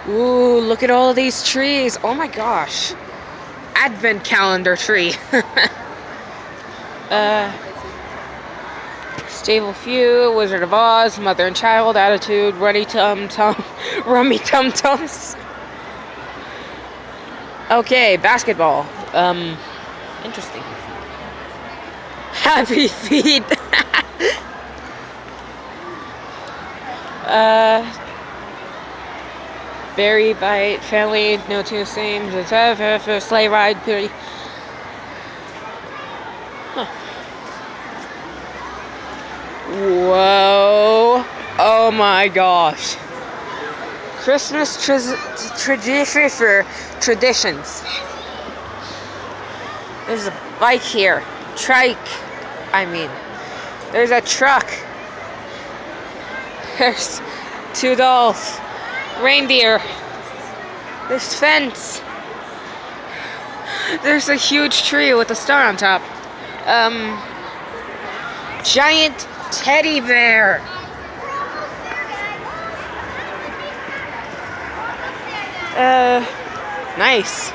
Ooh, look at all these trees. Oh my gosh. Advent calendar tree. uh, Stable Few, Wizard of Oz, Mother and Child, Attitude, Runny Tum Tum, Rummy Tum Tums. Okay, basketball. Interesting. Happy Feet. uh, Berry Bite, Family, No Two Same, Sleigh Ride, Pretty. Huh. Whoa. Oh my gosh. Christmas traditions. There's a bike here. Trike. I mean, there's a truck. There's two dolls. Reindeer. There's fence. There's a huge tree with a star on top. Giant teddy bear. Nice.